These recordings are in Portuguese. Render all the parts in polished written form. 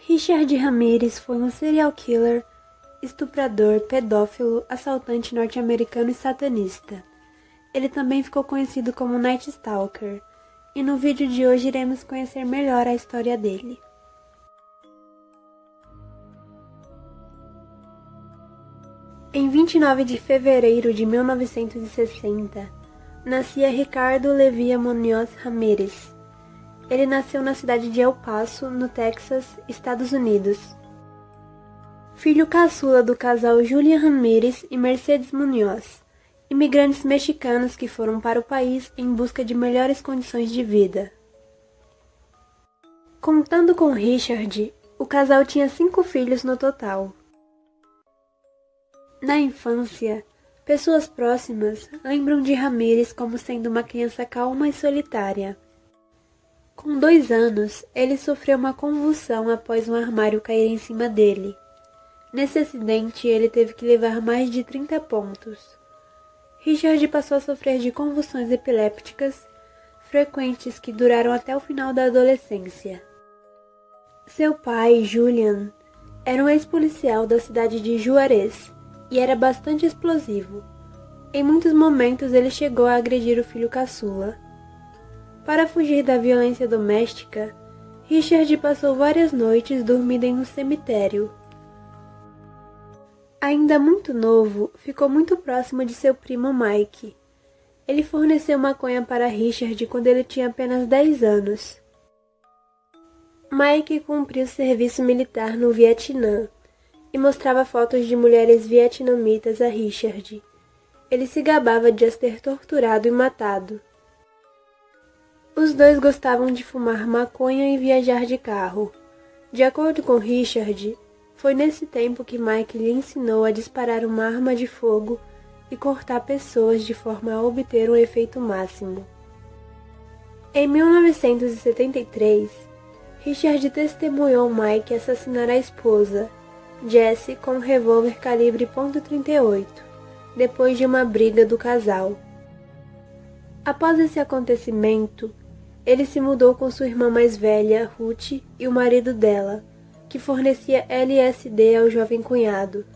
Richard Ramirez foi um serial killer, estuprador, pedófilo, assaltante norte-americano e satanista. Ele também ficou conhecido como Night Stalker, e no vídeo de hoje iremos conhecer melhor a história dele. Em 29 de fevereiro de 1960, nascia Ricardo Levia Muñoz Ramírez. Ele nasceu na cidade de El Paso, no Texas, Estados Unidos. Filho caçula do casal Julian Ramírez e Mercedes Muñoz, imigrantes mexicanos que foram para o país em busca de melhores condições de vida. Contando com Richard, o casal tinha 5 filhos no total. Na infância, pessoas próximas lembram de Ramírez como sendo uma criança calma e solitária. Com 2 anos, ele sofreu uma convulsão após um armário cair em cima dele. Nesse acidente, ele teve que levar mais de 30 pontos. Richard passou a sofrer de convulsões epilépticas frequentes que duraram até o final da adolescência. Seu pai, Julian, era um ex-policial da cidade de Juarez e era bastante explosivo. Em muitos momentos, ele chegou a agredir o filho caçula. Para fugir da violência doméstica, Richard passou várias noites dormindo em um cemitério. Ainda muito novo, ficou muito próximo de seu primo Mike. Ele forneceu maconha para Richard quando ele tinha apenas 10 anos. Mike cumpriu serviço militar no Vietnã e mostrava fotos de mulheres vietnamitas a Richard. Ele se gabava de as ter torturado e matado. Os dois gostavam de fumar maconha e viajar de carro. De acordo com Richard, foi nesse tempo que Mike lhe ensinou a disparar uma arma de fogo e cortar pessoas de forma a obter um efeito máximo. Em 1973, Richard testemunhou Mike assassinar a esposa, Jessie, com um revólver calibre .38, depois de uma briga do casal. Após esse acontecimento, ele se mudou com sua irmã mais velha, Ruth, e o marido dela, que fornecia LSD ao jovem cunhado.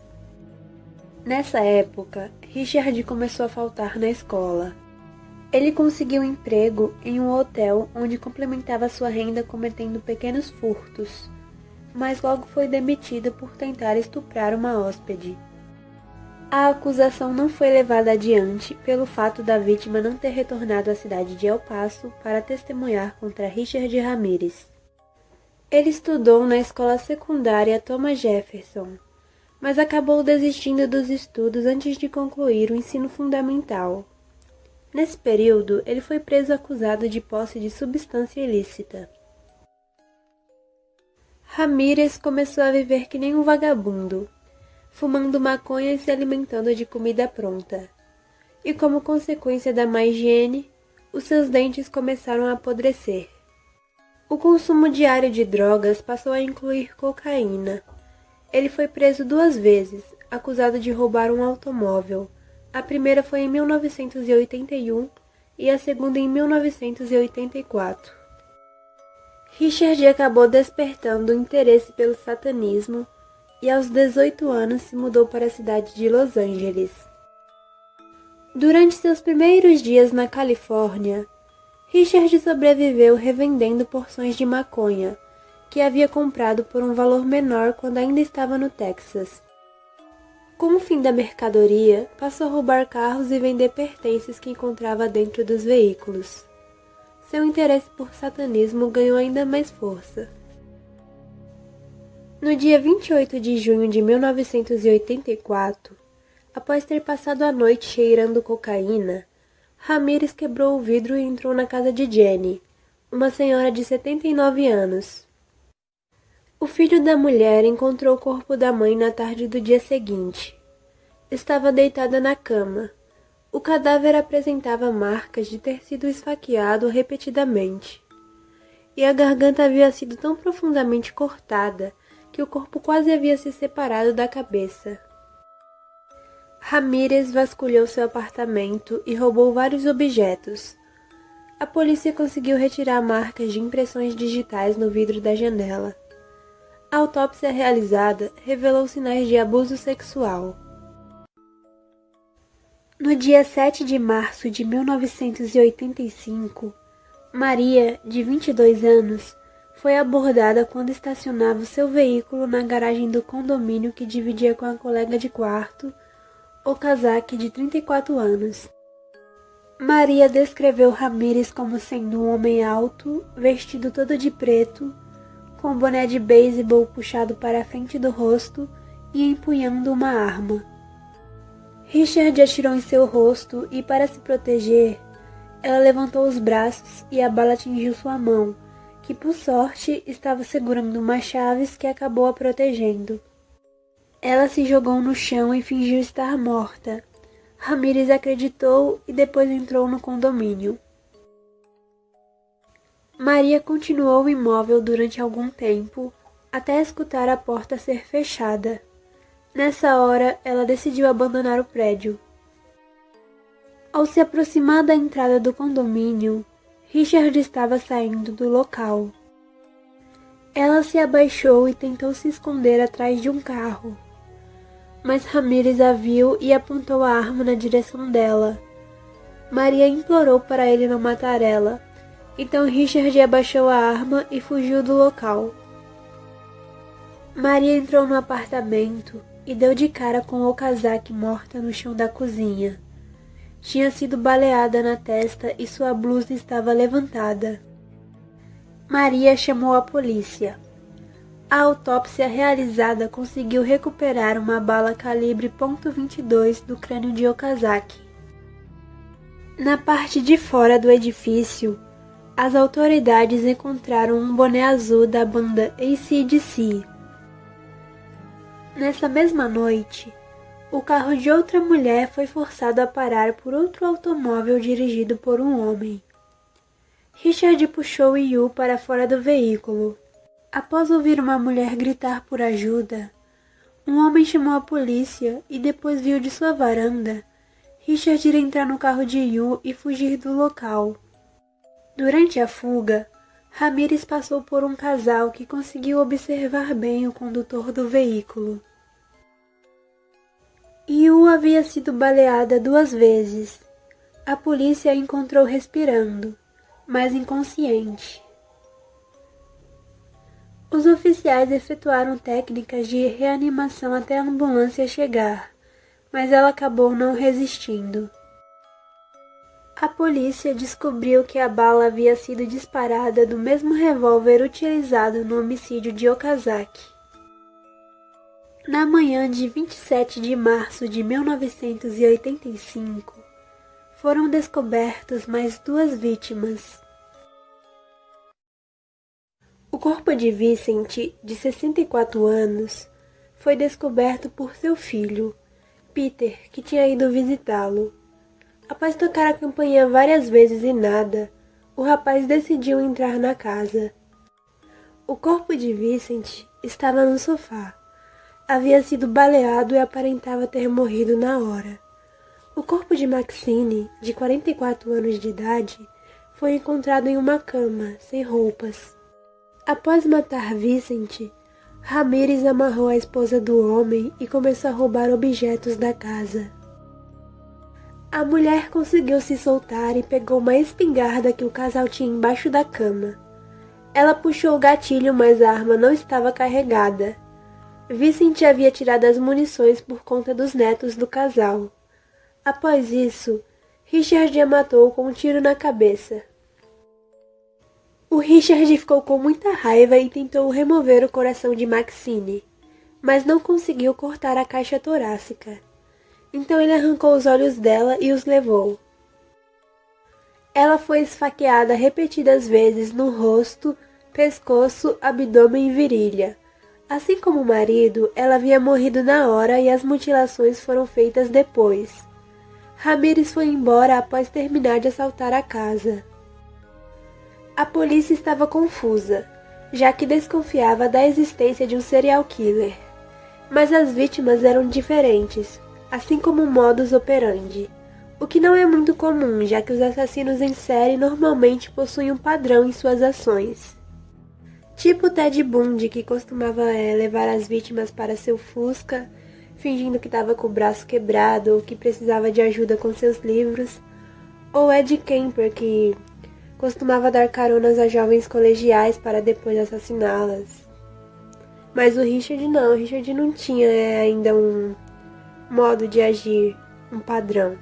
Nessa época, Richard começou a faltar na escola. Ele conseguiu um emprego em um hotel onde complementava sua renda cometendo pequenos furtos, mas logo foi demitido por tentar estuprar uma hóspede. A acusação não foi levada adiante pelo fato da vítima não ter retornado à cidade de El Paso para testemunhar contra Richard Ramírez. Ele estudou na escola secundária Thomas Jefferson, mas acabou desistindo dos estudos antes de concluir o ensino fundamental. Nesse período, ele foi preso acusado de posse de substância ilícita. Ramírez começou a viver que nem um vagabundo, fumando maconha e se alimentando de comida pronta. E como consequência da má higiene, os seus dentes começaram a apodrecer. O consumo diário de drogas passou a incluir cocaína. Ele foi preso 2 vezes, acusado de roubar um automóvel. A primeira foi em 1981 e a segunda em 1984. Richard acabou despertando o interesse pelo satanismo e aos 18 anos se mudou para a cidade de Los Angeles. Durante seus primeiros dias na Califórnia, Richard sobreviveu revendendo porções de maconha, que havia comprado por um valor menor quando ainda estava no Texas. Com o fim da mercadoria, passou a roubar carros e vender pertences que encontrava dentro dos veículos. Seu interesse por satanismo ganhou ainda mais força. No dia 28 de junho de 1984, após ter passado a noite cheirando cocaína, Ramírez quebrou o vidro e entrou na casa de Jenny, uma senhora de 79 anos. O filho da mulher encontrou o corpo da mãe na tarde do dia seguinte. Estava deitada na cama. O cadáver apresentava marcas de ter sido esfaqueado repetidamente. E a garganta havia sido tão profundamente cortada que o corpo quase havia se separado da cabeça. Ramírez vasculhou seu apartamento e roubou vários objetos. A polícia conseguiu retirar marcas de impressões digitais no vidro da janela. A autópsia realizada revelou sinais de abuso sexual. No dia 7 de março de 1985, Maria, de 22 anos, foi abordada quando estacionava o seu veículo na garagem do condomínio que dividia com a colega de quarto, Okazaki, de 34 anos. Maria descreveu Ramírez como sendo um homem alto, vestido todo de preto, com um boné de beisebol puxado para a frente do rosto e empunhando uma arma. Richard atirou em seu rosto e, para se proteger, ela levantou os braços e a bala atingiu sua mão, que por sorte estava segurando umas chaves que acabou a protegendo. Ela se jogou no chão e fingiu estar morta. Ramírez acreditou e depois entrou no condomínio. Maria continuou imóvel durante algum tempo, até escutar a porta ser fechada. Nessa hora, ela decidiu abandonar o prédio. Ao se aproximar da entrada do condomínio, Richard estava saindo do local. Ela se abaixou e tentou se esconder atrás de um carro. Mas Ramírez a viu e apontou a arma na direção dela. Maria implorou para ele não matar ela. Então Richard abaixou a arma e fugiu do local. Maria entrou no apartamento e deu de cara com Okazaki morta no chão da cozinha. Tinha sido baleada na testa e sua blusa estava levantada. Maria chamou a polícia. A autópsia realizada conseguiu recuperar uma bala calibre .22 do crânio de Okazaki. Na parte de fora do edifício, as autoridades encontraram um boné azul da banda AC/DC. Nessa mesma noite, o carro de outra mulher foi forçado a parar por outro automóvel dirigido por um homem. Richard puxou Yu para fora do veículo. Após ouvir uma mulher gritar por ajuda, um homem chamou a polícia e depois viu de sua varanda Richard ir entrar no carro de Yu e fugir do local. Durante a fuga, Ramírez passou por um casal que conseguiu observar bem o condutor do veículo. Yu havia sido baleada 2 vezes. A polícia a encontrou respirando, mas inconsciente. Os oficiais efetuaram técnicas de reanimação até a ambulância chegar, mas ela acabou não resistindo. A polícia descobriu que a bala havia sido disparada do mesmo revólver utilizado no homicídio de Okazaki. Na manhã de 27 de março de 1985, foram descobertas mais 2 vítimas. O corpo de Vincent, de 64 anos, foi descoberto por seu filho, Peter, que tinha ido visitá-lo. Após tocar a campainha várias vezes e nada, o rapaz decidiu entrar na casa. O corpo de Vincent estava no sofá. Havia sido baleado e aparentava ter morrido na hora. O corpo de Maxine, de 44 anos de idade, foi encontrado em uma cama, sem roupas. Após matar Vincent, Ramírez amarrou a esposa do homem e começou a roubar objetos da casa. A mulher conseguiu se soltar e pegou uma espingarda que o casal tinha embaixo da cama. Ela puxou o gatilho, mas a arma não estava carregada. Vincent havia tirado as munições por conta dos netos do casal. Após isso, Richard a matou com um tiro na cabeça. O Richard ficou com muita raiva e tentou remover o coração de Maxine, mas não conseguiu cortar a caixa torácica. Então ele arrancou os olhos dela e os levou. Ela foi esfaqueada repetidas vezes no rosto, pescoço, abdômen e virilha. Assim como o marido, ela havia morrido na hora e as mutilações foram feitas depois. Ramírez foi embora após terminar de assaltar a casa. A polícia estava confusa, já que desconfiava da existência de um serial killer. Mas as vítimas eram diferentes, assim como o modus operandi, o que não é muito comum, já que os assassinos em série normalmente possuem um padrão em suas ações. Tipo Ted Bundy, que costumava levar as vítimas para seu Fusca, fingindo que estava com o braço quebrado ou que precisava de ajuda com seus livros. Ou Ed Kemper, que costumava dar caronas a jovens colegiais para depois assassiná-las. Mas o Richard não tinha ainda um modo de agir, um padrão.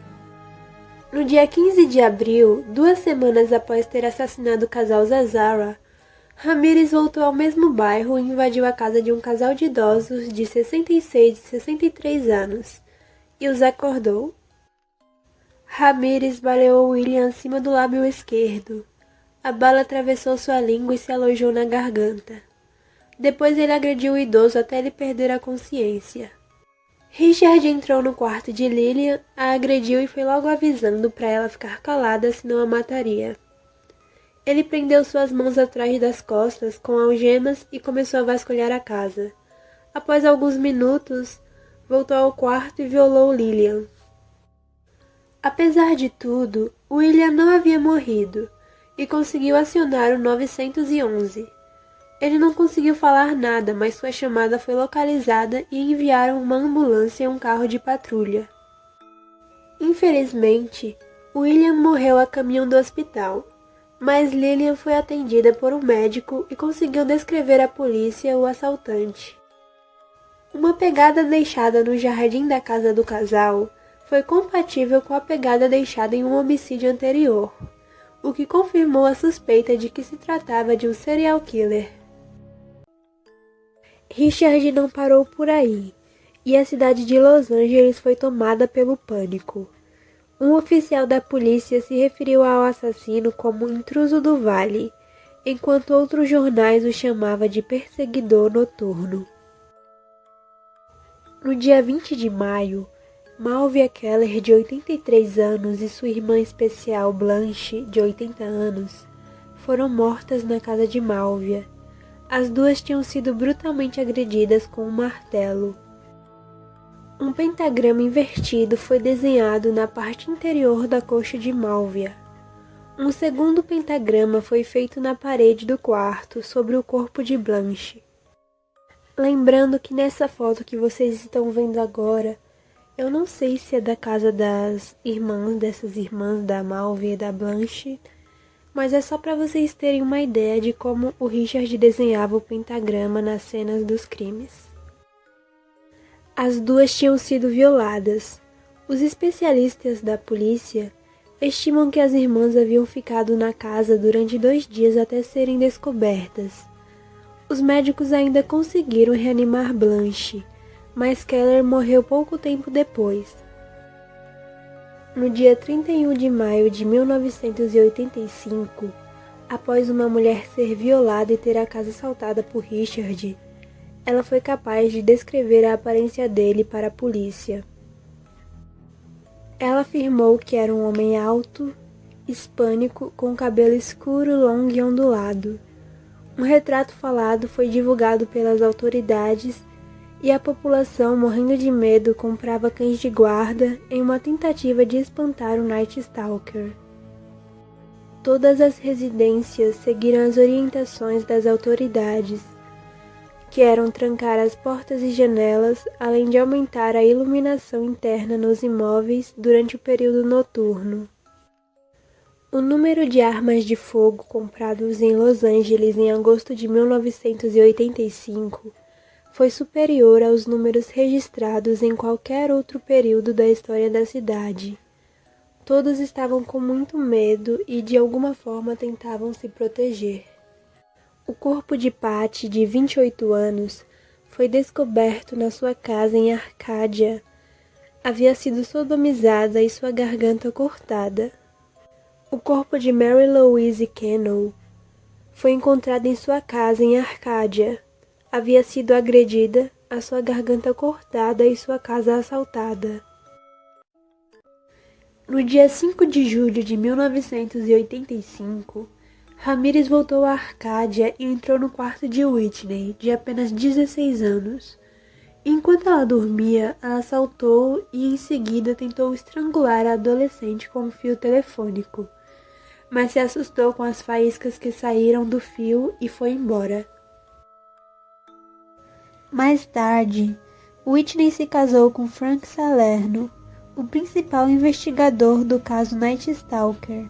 No dia 15 de abril, 2 semanas após ter assassinado o casal Zazara, Ramírez voltou ao mesmo bairro e invadiu a casa de um casal de idosos de 66 e 63 anos e os acordou. Ramírez baleou William acima do lábio esquerdo. A bala atravessou sua língua e se alojou na garganta. Depois ele agrediu o idoso até ele perder a consciência. Richard entrou no quarto de Lillian, a agrediu e foi logo avisando para ela ficar calada, senão a mataria. Ele prendeu suas mãos atrás das costas com algemas e começou a vasculhar a casa. Após alguns minutos, voltou ao quarto e violou Lillian. Apesar de tudo, William não havia morrido e conseguiu acionar o 911. Ele não conseguiu falar nada, mas sua chamada foi localizada e enviaram uma ambulância e um carro de patrulha. Infelizmente, William morreu a caminho do hospital, mas Lillian foi atendida por um médico e conseguiu descrever à polícia o assaltante. Uma pegada deixada no jardim da casa do casal foi compatível com a pegada deixada em um homicídio anterior, o que confirmou a suspeita de que se tratava de um serial killer. Richard não parou por aí, e a cidade de Los Angeles foi tomada pelo pânico. Um oficial da polícia se referiu ao assassino como intruso do vale, enquanto outros jornais o chamavam de perseguidor noturno. No dia 20 de maio, Malvia Keller, de 83 anos, e sua irmã especial Blanche, de 80 anos, foram mortas na casa de Malvia. As duas tinham sido brutalmente agredidas com um martelo. Um pentagrama invertido foi desenhado na parte interior da coxa de Malvia. Um segundo pentagrama foi feito na parede do quarto, sobre o corpo de Blanche. Lembrando que nessa foto que vocês estão vendo agora, eu não sei se é da casa dessas irmãs da Malvia e da Blanche, mas é só para vocês terem uma ideia de como o Richard desenhava o pentagrama nas cenas dos crimes. As duas tinham sido violadas. Os especialistas da polícia estimam que as irmãs haviam ficado na casa durante 2 dias até serem descobertas. Os médicos ainda conseguiram reanimar Blanche, mas Keller morreu pouco tempo depois. No dia 31 de maio de 1985, após uma mulher ser violada e ter a casa assaltada por Richard, ela foi capaz de descrever a aparência dele para a polícia. Ela afirmou que era um homem alto, hispânico, com cabelo escuro, longo e ondulado. Um retrato falado foi divulgado pelas autoridades e a população, morrendo de medo, comprava cães de guarda em uma tentativa de espantar o Night Stalker. Todas as residências seguiram as orientações das autoridades, que eram trancar as portas e janelas, além de aumentar a iluminação interna nos imóveis durante o período noturno. O número de armas de fogo comprados em Los Angeles em agosto de 1985 foi superior aos números registrados em qualquer outro período da história da cidade. Todos estavam com muito medo e de alguma forma tentavam se proteger. O corpo de Patty, de 28 anos, foi descoberto na sua casa em Arcádia. Havia sido sodomizada e sua garganta cortada. O corpo de Mary Louise Cannell foi encontrado em sua casa em Arcádia. Havia sido agredida, a sua garganta cortada e sua casa assaltada. No dia 5 de julho de 1985, Ramírez voltou à Arcádia e entrou no quarto de Whitney, de apenas 16 anos. Enquanto ela dormia, a assaltou e em seguida tentou estrangular a adolescente com um fio telefônico, mas se assustou com as faíscas que saíram do fio e foi embora. Mais tarde, Whitney se casou com Frank Salerno, o principal investigador do caso Night Stalker.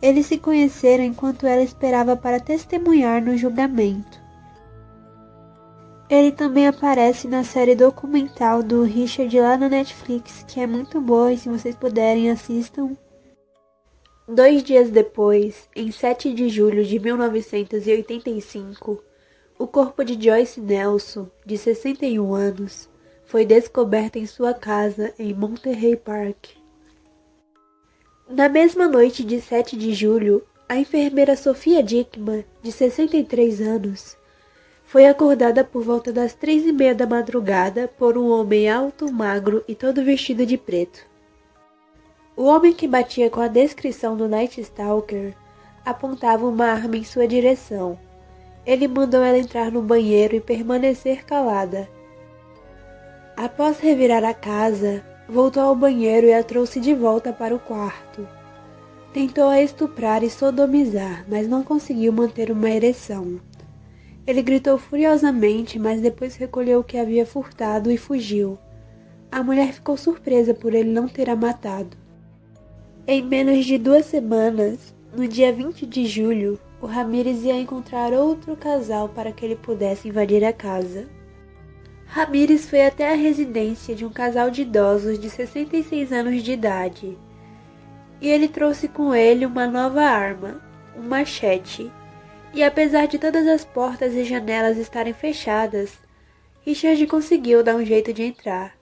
Eles se conheceram enquanto ela esperava para testemunhar no julgamento. Ele também aparece na série documental do Richard lá na Netflix, que é muito boa e se vocês puderem assistam. 2 dias depois, em 7 de julho de 1985, o corpo de Joyce Nelson, de 61 anos, foi descoberto em sua casa em Monterey Park. Na mesma noite de 7 de julho, a enfermeira Sophia Dickman, de 63 anos, foi acordada por volta das 3:30 da madrugada por um homem alto, magro e todo vestido de preto. O homem, que batia com a descrição do Night Stalker, apontava uma arma em sua direção. Ele mandou ela entrar no banheiro e permanecer calada. Após revirar a casa, voltou ao banheiro e a trouxe de volta para o quarto. Tentou a estuprar e sodomizar, mas não conseguiu manter uma ereção. Ele gritou furiosamente, mas depois recolheu o que havia furtado e fugiu. A mulher ficou surpresa por ele não ter a matado. Em menos de 2 semanas, no dia 20 de julho, o Ramírez ia encontrar outro casal para que ele pudesse invadir a casa. Ramírez foi até a residência de um casal de idosos de 66 anos de idade. E ele trouxe com ele uma nova arma, um machete. E apesar de todas as portas e janelas estarem fechadas, Richard conseguiu dar um jeito de entrar.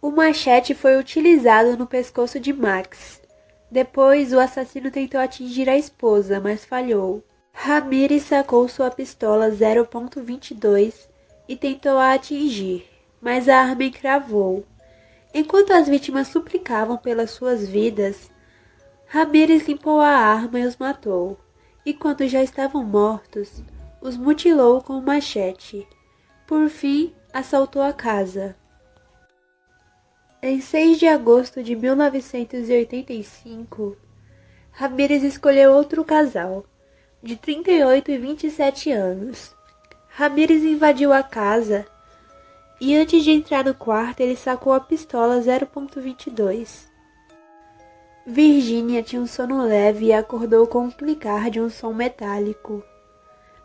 O machete foi utilizado no pescoço de Max. Depois, o assassino tentou atingir a esposa, mas falhou. Ramírez sacou sua pistola .22 e tentou a atingir, mas a arma encravou. Enquanto as vítimas suplicavam pelas suas vidas, Ramírez limpou a arma e os matou. E quando já estavam mortos, os mutilou com o machete. Por fim, assaltou a casa. Em 6 de agosto de 1985, Ramírez escolheu outro casal, de 38 e 27 anos. Ramírez invadiu a casa e antes de entrar no quarto, ele sacou a pistola .22. Virginia tinha um sono leve e acordou com o clicar de um som metálico.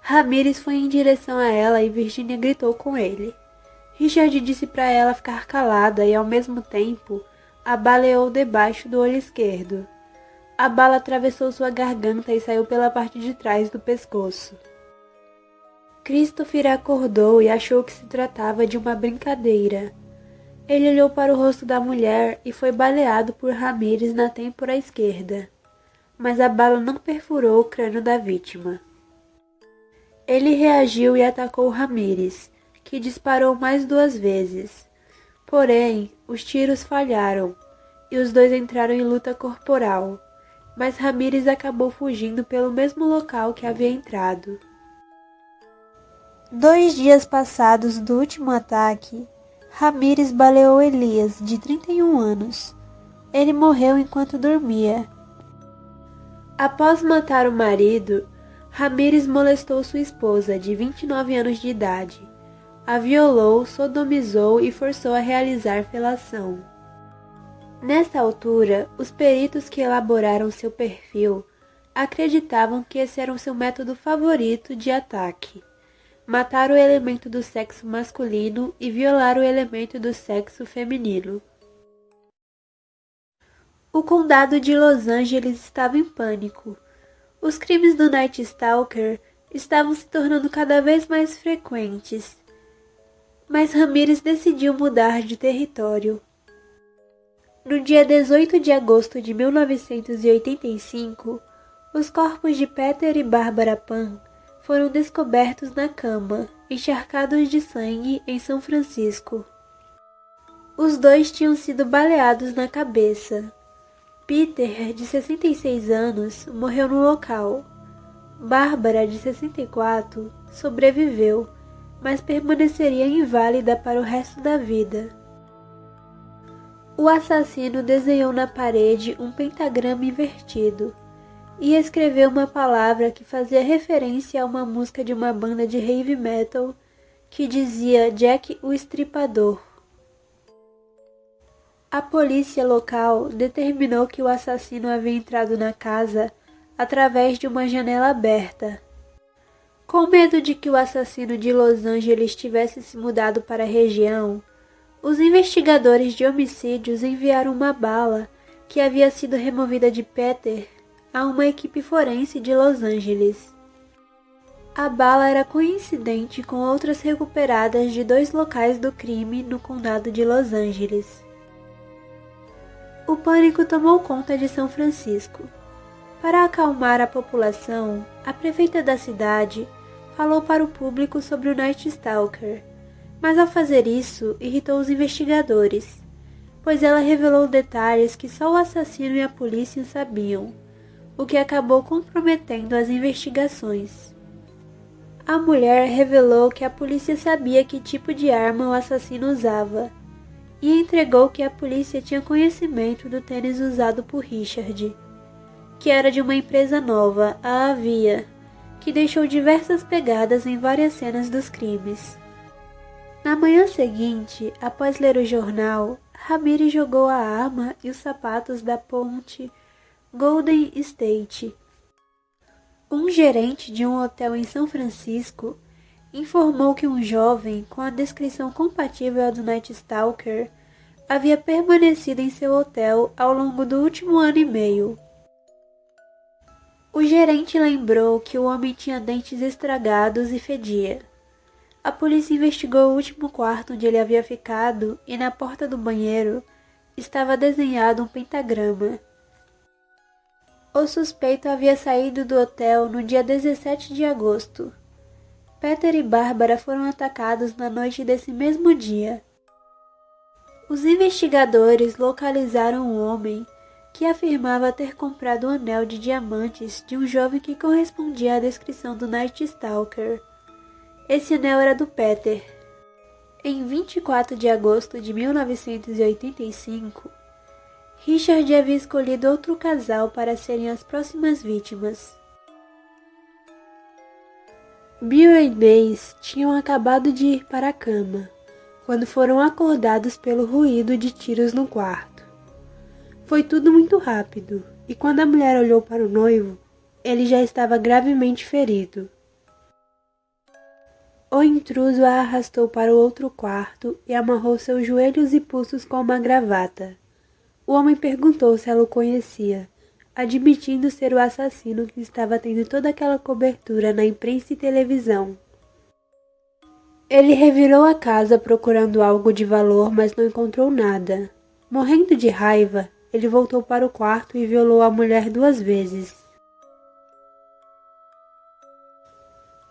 Ramírez foi em direção a ela e Virginia gritou com ele. Richard disse para ela ficar calada e, ao mesmo tempo, a baleou debaixo do olho esquerdo. A bala atravessou sua garganta e saiu pela parte de trás do pescoço. Christopher acordou e achou que se tratava de uma brincadeira. Ele olhou para o rosto da mulher e foi baleado por Ramírez na têmpora esquerda, mas a bala não perfurou o crânio da vítima. Ele reagiu e atacou Ramírez, que disparou mais 2 vezes. Porém, os tiros falharam e os dois entraram em luta corporal, mas Ramírez acabou fugindo pelo mesmo local que havia entrado. 2 dias passados do último ataque, Ramírez baleou Elias, de 31 anos. Ele morreu enquanto dormia. Após matar o marido, Ramírez molestou sua esposa, de 29 anos de idade. A violou, sodomizou e forçou a realizar felação. Nesta altura, os peritos que elaboraram seu perfil acreditavam que esse era o seu método favorito de ataque. Matar o elemento do sexo masculino e violar o elemento do sexo feminino. O condado de Los Angeles estava em pânico. Os crimes do Night Stalker estavam se tornando cada vez mais frequentes. Mas Ramírez decidiu mudar de território. No dia 18 de agosto de 1985, os corpos de Peter e Barbara Pan foram descobertos na cama, encharcados de sangue, em São Francisco. Os dois tinham sido baleados na cabeça. Peter, de 66 anos, morreu no local. Bárbara, de 64, sobreviveu, mas permaneceria inválida para o resto da vida. O assassino desenhou na parede um pentagrama invertido e escreveu uma palavra que fazia referência a uma música de uma banda de heavy metal que dizia Jack o Estripador. A polícia local determinou que o assassino havia entrado na casa através de uma janela aberta. Com medo de que o assassino de Los Angeles tivesse se mudado para a região, os investigadores de homicídios enviaram uma bala que havia sido removida de Peter a uma equipe forense de Los Angeles. A bala era coincidente com outras recuperadas de 2 locais do crime no condado de Los Angeles. O pânico tomou conta de São Francisco. Para acalmar a população, a prefeita da cidade falou para o público sobre o Night Stalker, mas ao fazer isso irritou os investigadores, pois ela revelou detalhes que só o assassino e a polícia sabiam, o que acabou comprometendo as investigações. A mulher revelou que a polícia sabia que tipo de arma o assassino usava, e entregou que a polícia tinha conhecimento do tênis usado por Richard, que era de uma empresa nova, a Avia, que deixou diversas pegadas em várias cenas dos crimes. Na manhã seguinte, após ler o jornal, Ramirez jogou a arma e os sapatos da ponte Golden State. Um gerente de um hotel em São Francisco informou que um jovem com a descrição compatível à do Night Stalker havia permanecido em seu hotel ao longo do último ano e meio. O gerente lembrou que o homem tinha dentes estragados e fedia. A polícia investigou o último quarto onde ele havia ficado e na porta do banheiro estava desenhado um pentagrama. O suspeito havia saído do hotel no dia 17 de agosto. Peter e Bárbara foram atacados na noite desse mesmo dia. Os investigadores localizaram um homem que afirmava ter comprado um anel de diamantes de um jovem que correspondia à descrição do Night Stalker. Esse anel era do Peter. Em 24 de agosto de 1985, Richard havia escolhido outro casal para serem as próximas vítimas. Bill e Mace tinham acabado de ir para a cama, quando foram acordados pelo ruído de tiros no quarto. Foi tudo muito rápido, e quando a mulher olhou para o noivo, ele já estava gravemente ferido. O intruso a arrastou para o outro quarto e amarrou seus joelhos e pulsos com uma gravata. O homem perguntou se ela o conhecia, admitindo ser o assassino que estava tendo toda aquela cobertura na imprensa e televisão. Ele revirou a casa procurando algo de valor, mas não encontrou nada. Morrendo de raiva, ele voltou para o quarto e violou a mulher 2 vezes.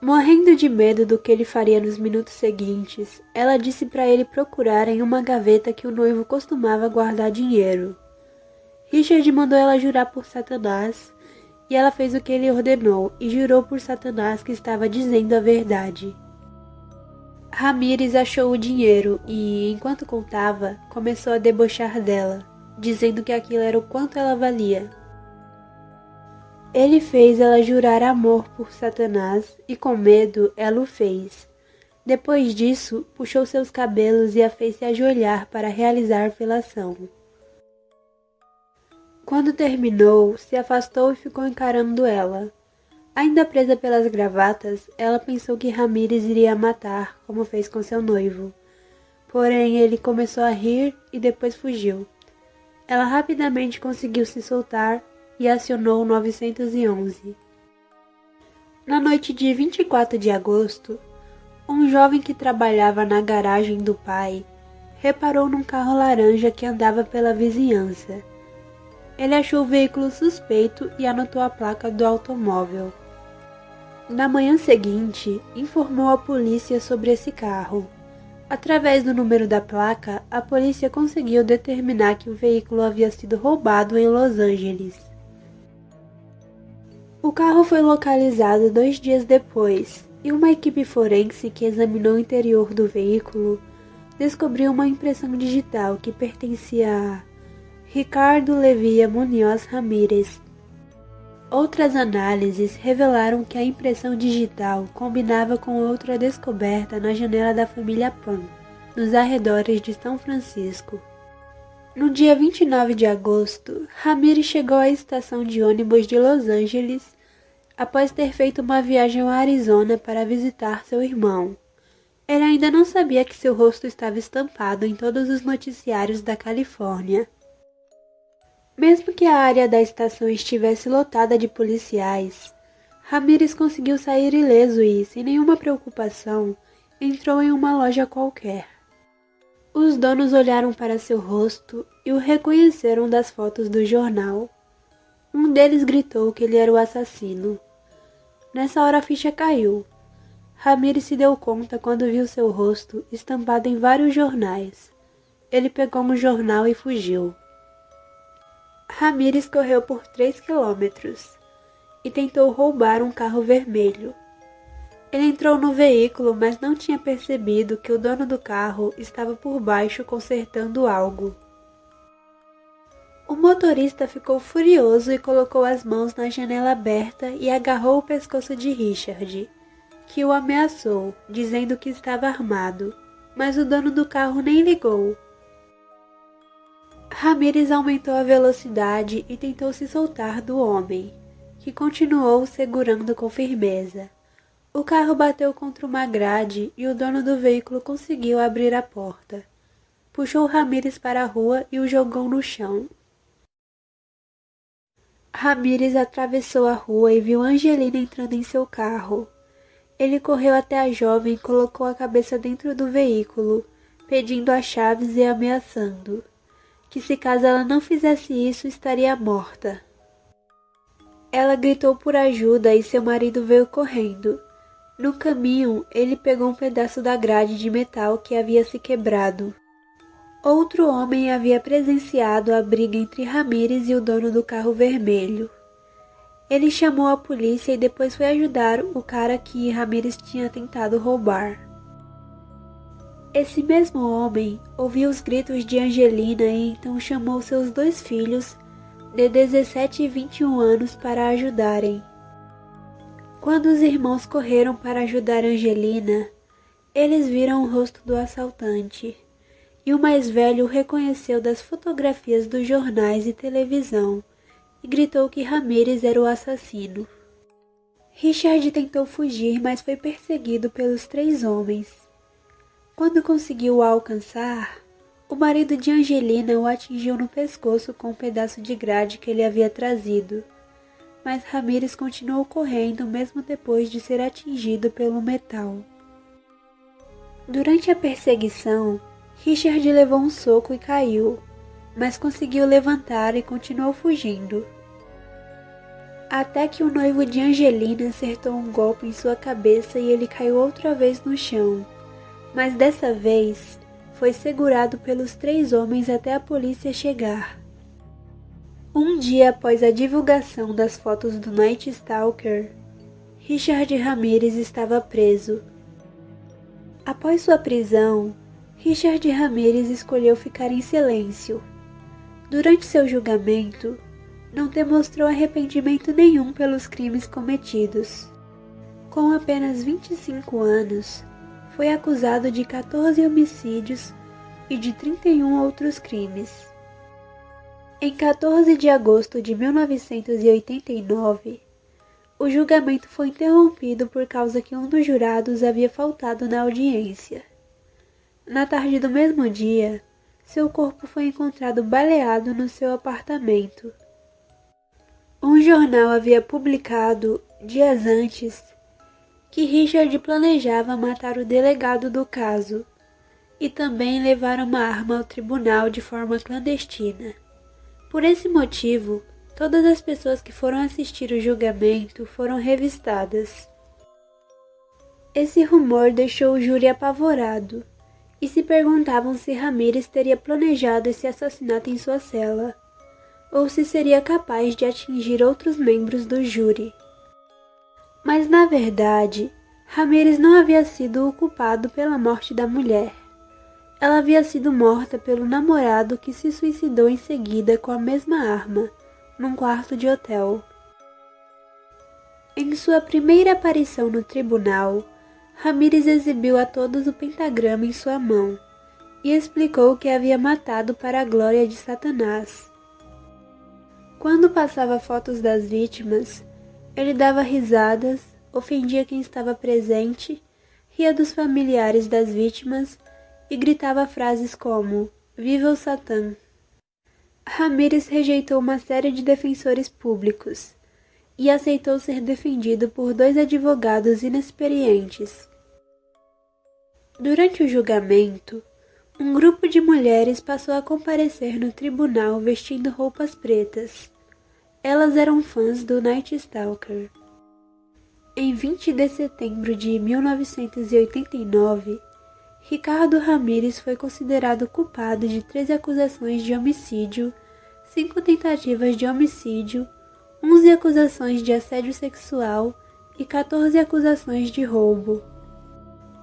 Morrendo de medo do que ele faria nos minutos seguintes, ela disse para ele procurar em uma gaveta que o noivo costumava guardar dinheiro. Richard mandou ela jurar por Satanás, e ela fez o que ele ordenou e jurou por Satanás que estava dizendo a verdade. Ramirez achou o dinheiro e, enquanto contava, começou a debochar dela, dizendo que aquilo era o quanto ela valia. Ele fez ela jurar amor por Satanás e, com medo, ela o fez. Depois disso, puxou seus cabelos e a fez se ajoelhar para realizar a felação. Quando terminou, se afastou e ficou encarando ela. Ainda presa pelas gravatas, ela pensou que Ramirez iria a matar, como fez com seu noivo. Porém, ele começou a rir e depois fugiu. Ela rapidamente conseguiu se soltar e acionou o 911. Na noite de 24 de agosto, um jovem que trabalhava na garagem do pai reparou num carro laranja que andava pela vizinhança. Ele achou o veículo suspeito e anotou a placa do automóvel. Na manhã seguinte, informou a polícia sobre esse carro. Através do número da placa, a polícia conseguiu determinar que o veículo havia sido roubado em Los Angeles. O carro foi localizado 2 dias depois, e uma equipe forense que examinou o interior do veículo descobriu uma impressão digital que pertencia a Ricardo Levia Munoz Ramirez. Outras análises revelaram que a impressão digital combinava com outra descoberta na janela da família Pan, nos arredores de São Francisco. No dia 29 de agosto, Ramirez chegou à estação de ônibus de Los Angeles após ter feito uma viagem ao Arizona para visitar seu irmão. Ele ainda não sabia que seu rosto estava estampado em todos os noticiários da Califórnia. Mesmo que a área da estação estivesse lotada de policiais, Ramirez conseguiu sair ileso e, sem nenhuma preocupação, entrou em uma loja qualquer. Os donos olharam para seu rosto e o reconheceram das fotos do jornal. Um deles gritou que ele era o assassino. Nessa hora a ficha caiu. Ramirez se deu conta quando viu seu rosto estampado em vários jornais. Ele pegou um jornal e fugiu. Ramirez correu por 3 quilômetros e tentou roubar um carro vermelho. Ele entrou no veículo, mas não tinha percebido que o dono do carro estava por baixo consertando algo. O motorista ficou furioso e colocou as mãos na janela aberta e agarrou o pescoço de Richard, que o ameaçou, dizendo que estava armado, mas o dono do carro nem ligou. Ramirez aumentou a velocidade e tentou se soltar do homem, que continuou o segurando com firmeza. O carro bateu contra uma grade e o dono do veículo conseguiu abrir a porta. Puxou Ramirez para a rua e o jogou no chão. Ramirez atravessou a rua e viu Angelina entrando em seu carro. Ele correu até a jovem e colocou a cabeça dentro do veículo, pedindo as chaves e ameaçando que se caso ela não fizesse isso, estaria morta. Ela gritou por ajuda e seu marido veio correndo. No caminho, ele pegou um pedaço da grade de metal que havia se quebrado. Outro homem havia presenciado a briga entre Ramirez e o dono do carro vermelho. Ele chamou a polícia e depois foi ajudar o cara que Ramirez tinha tentado roubar. Esse mesmo homem ouviu os gritos de Angelina e então chamou seus 2 filhos, de 17 e 21 anos, para ajudarem. Quando os irmãos correram para ajudar Angelina, eles viram o rosto do assaltante, e o mais velho o reconheceu das fotografias dos jornais e televisão, e gritou que Ramirez era o assassino. Richard tentou fugir, mas foi perseguido pelos 3 homens. Quando conseguiu o alcançar, o marido de Angelina o atingiu no pescoço com um pedaço de grade que ele havia trazido, mas Ramirez continuou correndo mesmo depois de ser atingido pelo metal. Durante a perseguição, Richard levou um soco e caiu, mas conseguiu levantar e continuou fugindo. Até que o noivo de Angelina acertou um golpe em sua cabeça e ele caiu outra vez no chão. Mas dessa vez foi segurado pelos 3 homens até a polícia chegar. Um dia após a divulgação das fotos do Night Stalker, Richard Ramirez estava preso. Após sua prisão, Richard Ramirez escolheu ficar em silêncio. Durante seu julgamento, não demonstrou arrependimento nenhum pelos crimes cometidos. Com apenas 25 anos, foi acusado de 14 homicídios e de 31 outros crimes. Em 14 de agosto de 1989, o julgamento foi interrompido por causa que um dos jurados havia faltado na audiência. Na tarde do mesmo dia, seu corpo foi encontrado baleado no seu apartamento. Um jornal havia publicado, dias antes, que Richard planejava matar o delegado do caso e também levar uma arma ao tribunal de forma clandestina. Por esse motivo, todas as pessoas que foram assistir o julgamento foram revistadas. Esse rumor deixou o júri apavorado e se perguntavam se Ramirez teria planejado esse assassinato em sua cela ou se seria capaz de atingir outros membros do júri. Mas, na verdade, Ramirez não havia sido o culpado pela morte da mulher. Ela havia sido morta pelo namorado que se suicidou em seguida com a mesma arma, num quarto de hotel. Em sua primeira aparição no tribunal, Ramírez exibiu a todos o pentagrama em sua mão e explicou que havia matado para a glória de Satanás. Quando passava fotos das vítimas, ele dava risadas, ofendia quem estava presente, ria dos familiares das vítimas e gritava frases como "Viva o Satã!". Ramírez rejeitou uma série de defensores públicos e aceitou ser defendido por 2 advogados inexperientes. Durante o julgamento, um grupo de mulheres passou a comparecer no tribunal vestindo roupas pretas. Elas eram fãs do Night Stalker. Em 20 de setembro de 1989, Ricardo Ramírez foi considerado culpado de 13 acusações de homicídio, 5 tentativas de homicídio, 11 acusações de assédio sexual e 14 acusações de roubo.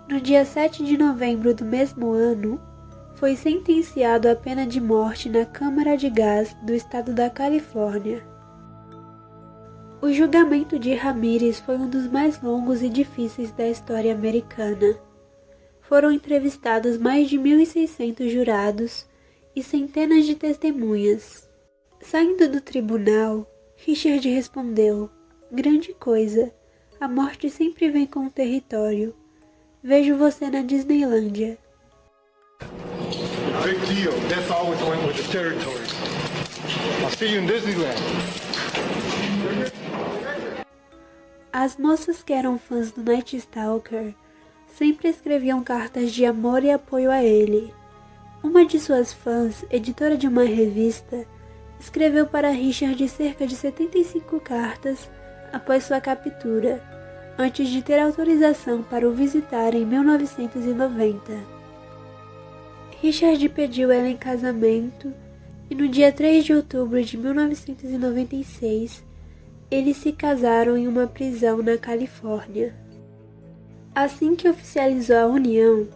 No dia 7 de novembro do mesmo ano, foi sentenciado à pena de morte na Câmara de Gás do estado da Califórnia. O julgamento de Ramírez foi um dos mais longos e difíceis da história americana. Foram entrevistados mais de 1.600 jurados e centenas de testemunhas. Saindo do tribunal, Richard respondeu: "Grande coisa, a morte sempre vem com o território. Vejo você na Disneylândia." Big deal. That's always went with the territory. I'll see you in Disneyland. As moças que eram fãs do Night Stalker sempre escreviam cartas de amor e apoio a ele. Uma de suas fãs, editora de uma revista, escreveu para Richard cerca de 75 cartas após sua captura, antes de ter autorização para o visitar em 1990. Richard pediu ela em casamento e no dia 3 de outubro de 1996, eles se casaram em uma prisão na Califórnia. Assim que oficializou a união,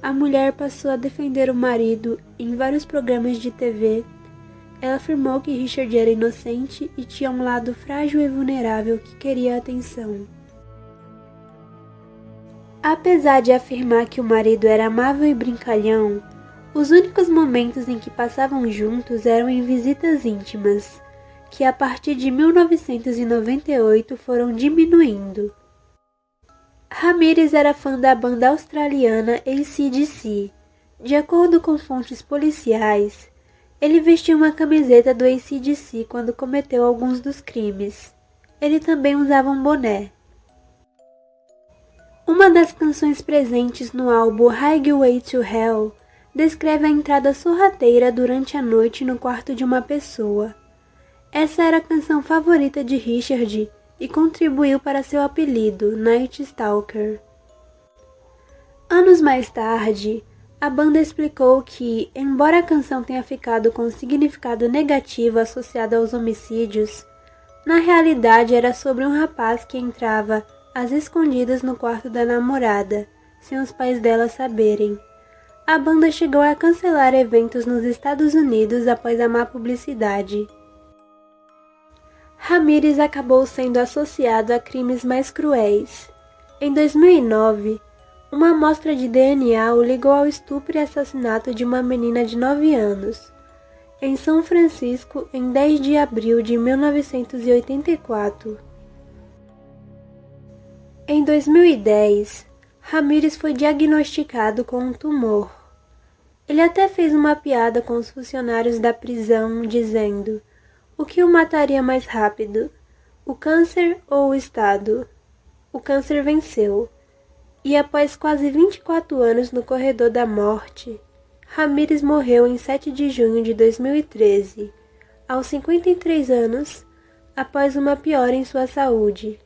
a mulher passou a defender o marido em vários programas de TV. Ela afirmou que Richard era inocente e tinha um lado frágil e vulnerável que queria atenção. Apesar de afirmar que o marido era amável e brincalhão, os únicos momentos em que passavam juntos eram em visitas íntimas, que a partir de 1998 foram diminuindo. Ramírez era fã da banda australiana AC/DC. De acordo com fontes policiais, ele vestiu uma camiseta do AC/DC quando cometeu alguns dos crimes. Ele também usava um boné. Uma das canções presentes no álbum Highway to Hell descreve a entrada sorrateira durante a noite no quarto de uma pessoa. Essa era a canção favorita de Richard e contribuiu para seu apelido, Night Stalker. Anos mais tarde, a banda explicou que, embora a canção tenha ficado com um significado negativo associado aos homicídios, na realidade era sobre um rapaz que entrava às escondidas no quarto da namorada, sem os pais dela saberem. A banda chegou a cancelar eventos nos Estados Unidos após a má publicidade. Ramírez acabou sendo associado a crimes mais cruéis. Em 2009, uma amostra de DNA o ligou ao estupro e assassinato de uma menina de 9 anos, em São Francisco, em 10 de abril de 1984. Em 2010, Ramírez foi diagnosticado com um tumor. Ele até fez uma piada com os funcionários da prisão, dizendo: "O que o mataria mais rápido, o câncer ou o Estado?" O câncer venceu, e após quase 24 anos no corredor da morte, Ramírez morreu em 7 de junho de 2013, aos 53 anos, após uma piora em sua saúde.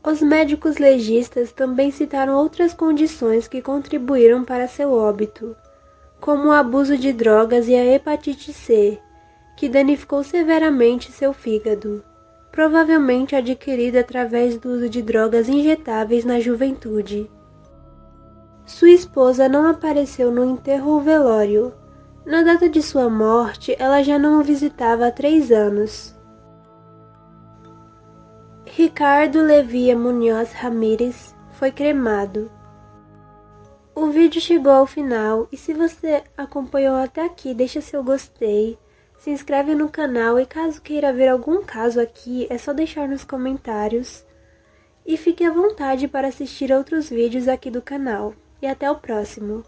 Os médicos legistas também citaram outras condições que contribuíram para seu óbito, como o abuso de drogas e a hepatite C, que danificou severamente seu fígado, provavelmente adquirida através do uso de drogas injetáveis na juventude. Sua esposa não apareceu no enterro ou velório. Na data de sua morte, ela já não o visitava há 3 anos. Ricardo Levia Munhoz Ramírez foi cremado. O vídeo chegou ao final e se você acompanhou até aqui, deixa seu gostei, se inscreve no canal e caso queira ver algum caso aqui, é só deixar nos comentários. E fique à vontade para assistir outros vídeos aqui do canal. E até o próximo.